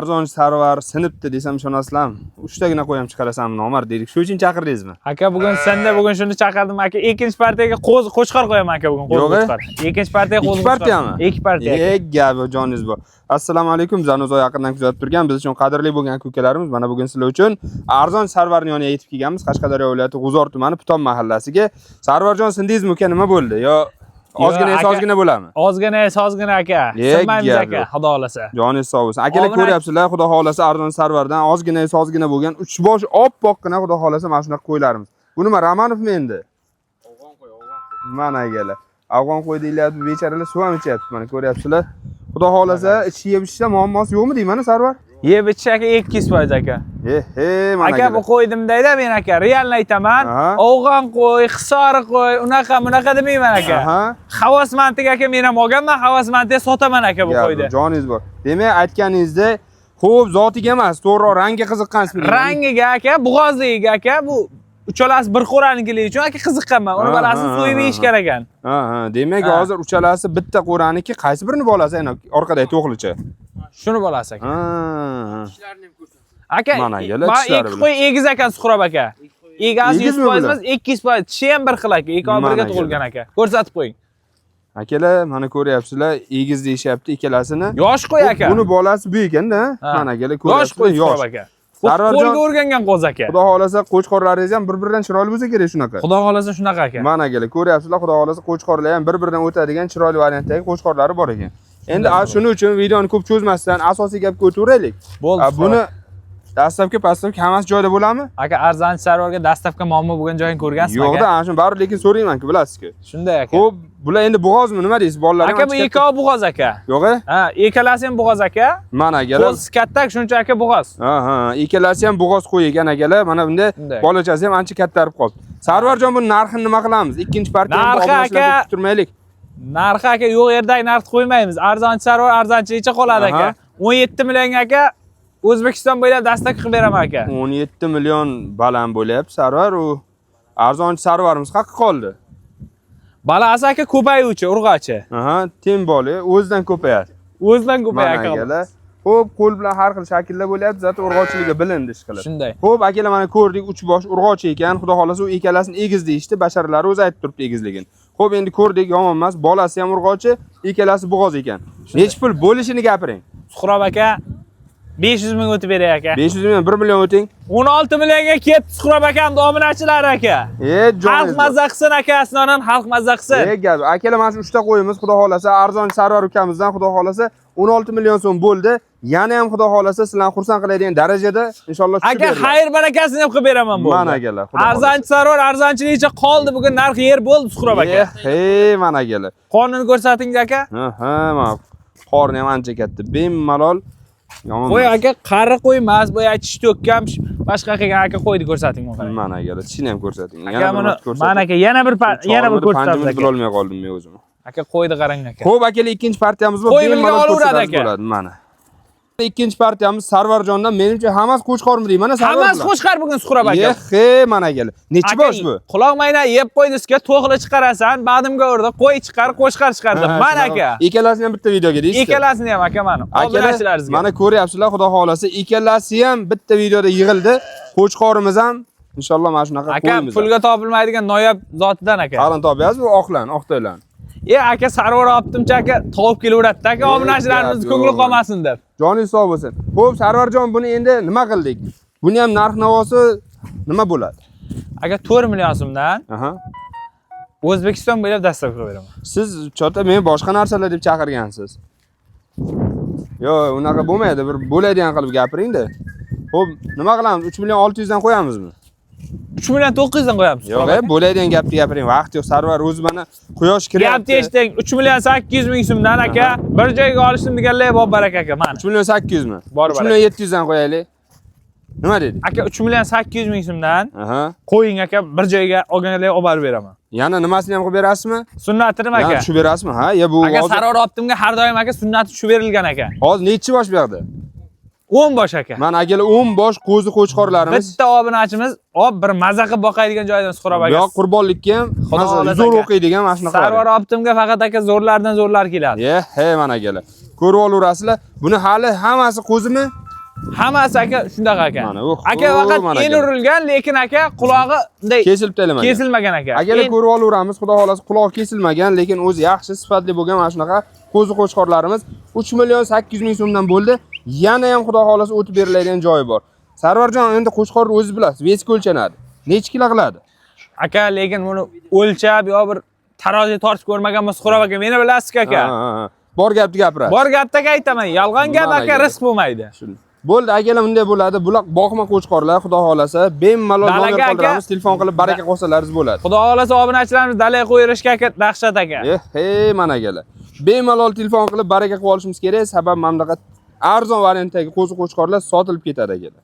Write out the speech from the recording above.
Arzon sarvar sinibdi desam ishonasizlarmi? 3 tagina qo'yam chiqarasammi, nomard deylik. Shu uchun chaqirdingizmi? Aka bugun senda bugun shuni chaqirdim aka. Ikkinchi partiyaga qo'chqor qo'yaman aka bugun. Yo'q. Ikkinchi partiyaga Ikki partiyami? Ikki partiya. Gapi joningiz bor. Assalomu alaykum. Zanozo yaqindan kuzatib turgan biz uchun qadrli bo'lgan ko'kalarimiz. Mana bugun sizlar uchun arzon sarvarning yoniga yetib kelganmiz. Qashqadaryo viloyati G'uzor tumani Puton mahallasiga. Sarvarjon sindingizmi uka, nima bo'ldi? Yo ozgina bo'lami? Ozgina aka. Sinmaymiz aka, xudo xolasa. Joningiz sog' bo'lsin. Akalar ko'ryapsizlar, xudo xolasa arzon sarvardan ozgina bo'lgan 3 bosh oppoqqina xudo xolasa mana shunaqa qo'ylarimiz. Bu nima Ramanovmi endi? Afg'on qo'y. Mana akalar. Afg'on qo'y deyilyapti, bechoralar suv ham ichyapti. Mana ko'ryapsizlar. Xudo xolasa ichib yeb ichishda muammosi yo'qmi deyman sarvar? Yeb ichish aka 200% aka. Mana aka bu qo'ydim deydi men aka, realni aytaman. Afg'on qo'y, Hisori qo'y, unaqa demayman aka. Havasmantiga aka men ham olganman, havasmantiga sotaman aka bu qo'yni. Joningiz bor. Demak, aytganingizda xo'p, zotiga emas, to'g'ri rangi qiziqqansizmi? Rangiga aka, bo'g'ozligiga aka, bu uchalasi bir qo'ranikiligi uchun aka qiziqqanman. Uni bolasini so'yib yeyishgan ekan. Demak, hozir uchalasi bitta qo'raniki, qaysi birini bolasi ana orqadagi to'qlicha? Shuni bolasi aka. Ishlarni ham ko'rsin. Aka, mana ikki qo'y egiz ekan Suhrob aka. Egasi 100% emas, 200%. Tishi ham bir xil aka, ikki birga tug'ilgan aka. Ko'rsatib qo'ying. Akalar, mana ko'ryapsizlar, egiz deyishyapti ikkalasini. Yosh qo'y aka. Buni bolasi bu ekanda, mana akalar ko'ryapsizlar, yosh aka. Qo'lga o'rgangan qo'z aka. Xudo xolasa qo'chqorlaringiz ham bir-biridan chiroyli bo'lsa kerak shunaqa. Xudo xolasa shunaqa aka. Mana akalar ko'ryapsizlar, xudo xolasa qo'chqorlar ham bir-biridan o'tadigan chiroyli variantdagi qo'chqorlari bor ekan. Endi shuning uchun videoni ko'p cho'zmasdan asosiy gapga o'tib bo'ldi. Buni dastlabki pastlavki hammasi joyida bo'ladimi? Aka, arzonchi sarvarga dastlabki muammo bo'lgan joyini ko'rgansizmi aka? Yo'qda, ana shuni bari lekin so'rayman-ku, bilasizku. Shunday aka. Xo'p, bular endi bo'g'ozmi, nima deysiz? Bolalar aka, bu ikkovi bo'g'oz aka. Yo'q-a? Ha, ikkalasi ham bo'g'oz aka. Mana akalar. Qo'z katta, shuncha aka bo'g'oz. Ikkalasi ham bo'g'oz qo'y ekan akalar. Mana bunda bolachasi ham ancha kattarib qoldi. Sarvarjon, buni narxini nima qilamiz? Ikkinchi partiyani obunachlarga kuturmaylik. Narxi aka, yo'q yerdagi narx qo'ymaymiz. Arzonchi sarvar arzonchiligicha qoladi aka. 17 million aka. O'zbekiston bo'ylab dastak qilib beraman aka. 17 million baland bo'lyapti sarvar, u arzonchi sarvarimiz haqqi qoldi. Balasi aka ko'payuvchi, urg'ochi. Tem boli o'zidan ko'payadi. O'zidan ko'payadi aka. Xo'p, qo'l bilan har xil shaklda bo'lyapti, zat urg'ochiligi bilindi ish qilib. Shunday. Xo'p, akalar mana ko'rdik, 3 bosh urg'ochi ekan. Xudo xolasa u ikkalasini egiz deyishdi, basharalari o'zi aytib turibdi egizligini. Xo'p, endi ko'rdik, yomon emas. Bolasi ham urg'ochi, ikkalasi bo'g'oz ekan. Nech pul bo'lishini gapiring. Suhrob aka 500 ming o'tib beray aka. 500 ming, 1 million o'ting. 16 millionga ketdi Suhrob akam obunachilar aka. Xalq mazza qilsin aka, asnonan xalq mazza qilsin. Gap, akalar mana shu 3 ta qo'yimiz, xudo xolasa arzon sarvar ukamizdan xudo xolasa 16 million so'm bo'ldi. Yana ham xudo xolasa sizlarni xursand qiladigan darajada inshaalloh tushib aka, xayr barakasini ham qilib beraman bu. Mana akalar, xudo arzonchi sarvar arzonchiligicha qoldi, bugun narx yer bo'ldi Suhrob aka. Mana akalar. Qornini ko'rsating aka. Mana qorni ham ancha katta. Bemalol. Qo'y aka, qari qo'y emas, bu aytish to'kkam, boshqa qilgan aka qo'yni ko'rsating mana. Mana akalar, tishini ham ko'rsating. Mana aka, yana bir ko'rsatasiz aka. Bilolmay qoldim men o'zim. Aka, qo'yni qarang aka. Xo'p, akalar, ikkinchi partiyamiz bor. Bemalol olaveradi aka. Mana. Ikkinchi partiyamiz Sarvarjondan, menimcha hammasi qo'chqormi deyman, Sarvar. Hammasi qo'chqor bugun Suhrob aka. Mana akalar. Nechi bosh bu? Quloq mayna yeb qo'ydingizga, to'g'ri chiqarasan, badimga urdi, qo'y chiqar, qo'chqor chiqardi. Mana aka. Ikkalasini ham bitta videoga deysiz. Ikkalasini ham aka mana. Obunachilaringizga. Mana ko'ryapsizlar, xudo xolasa, ikkalasi ham bitta videoda yig'ildi. Qo'chqorimiz ham inshaalloh mana shunaqa qo'yamiz. Aka, pulga topilmaydigan noyob zotidan aka. Qalin topyapsiz, bu oqtoylan. Aka, sarvar olibdim-cha aka, topib kelaveradi aka, obunachilarimiz ko'ngli qolmasin deb. Joningiz sog' bo'lsin. Xo'p, Sarvarjon, buni endi nima qildik? Buni ham narx-navosi nima bo'ladi? Aka, 4 million so'mdan. O'zbekiston bo'ylab dastlab qilib beraman. Siz chota meni boshqa narsalar deb chaqirgansiz. Yo'q, unaqa bo'lmaydi, bir bo'ladigan qilib gapiring-da. Xo'p, nima qilamiz? 3 million 600 dan qo'yamizmi? 3 million 900 dan qo'yamiz. Yo'q, bo'ladigan gapni gapiring. Vaqt yo'q, Sarvar o'zi mana quyosh kiryapti. Gapni eshiting, 3 million 800 ming so'mdan aka, bir joyga olishdim deganlar bor baraka aka, mana. 3 million 800 mi? 3 million 700 dan qo'yaylik. Nima dedik? Aka, 3 million 800 ming so'mdan qo'ying aka, bir joyga olganlarga olib borib beraman. Yana nimasini ham qilib berasizmi? Sunnatini aka. Tushib berasizmi? Ha, bu aka, sarvar optimga har doim aka sunnati tushib berilgan aka. Hozir nechi bosh bu yoqda? 10 bosh aka. Mana akalar 10 bosh qo'zi qo'chqorlarimiz. Bitta obunachimiz, bir maza qilib boqaydigan joydan Suhrob aka. Yo'q, qurbonlikka ham zo'r o'qiydigan mana shunaqa. Sarvar optimga faqat aka zo'rlardan zo'rlar keladi. Mana akalar. Ko'rib olaverasizlar. Buni hali hammasi qo'zimi? Hammasi aka shunaqa aka. Mana, Aka faqat mana el aka. urilgan, lekin aka qulog'i bunday Kesilib tayinlanmagan. kesilmagan aka. Akalar ko'rib olaveramiz, xudo xolasi quloq kesilmagan, lekin o'zi yaxshi, sifatli bo'lgan mana shunaqa qo'zi qo'chqorlarimiz 3 million 800 ming so'mdan bo'ldi. Yana ham xudo xolasi o'tib beriladigan joyi bor. Sarvarjon, endi qo'chqorni o'zi bilasiz, veska o'lchanadi. Necha kilo qiladi? Aka, lekin buni o'lchab yo bir tarozi tortib ko'rmaganman, Suxrob aka, meni bilasiz aka. Bor gapni gapiradi. Bor gapdagi aytaman, yolg'on gap Mana aka, aka. rizq bo'lmaydi. Bo'ldi, akalar bunday bo'ladi. Bular boqma qo'chqorlar, xudo xolasa, bemalol Dalaga nomer aka. qoldiramiz, telefon qilib baraka qilsalaringiz bo'ladi. Xudo xolasa obunachilarimiz dalaga qo'yirishga aka dahshat aka. Mana akalar. Bemalol telefon qilib baraka qilib olishimiz kerak, sabab mamlakat arzon variantdagi qo'zi qo'chqorlar sotilib ketadi akalar.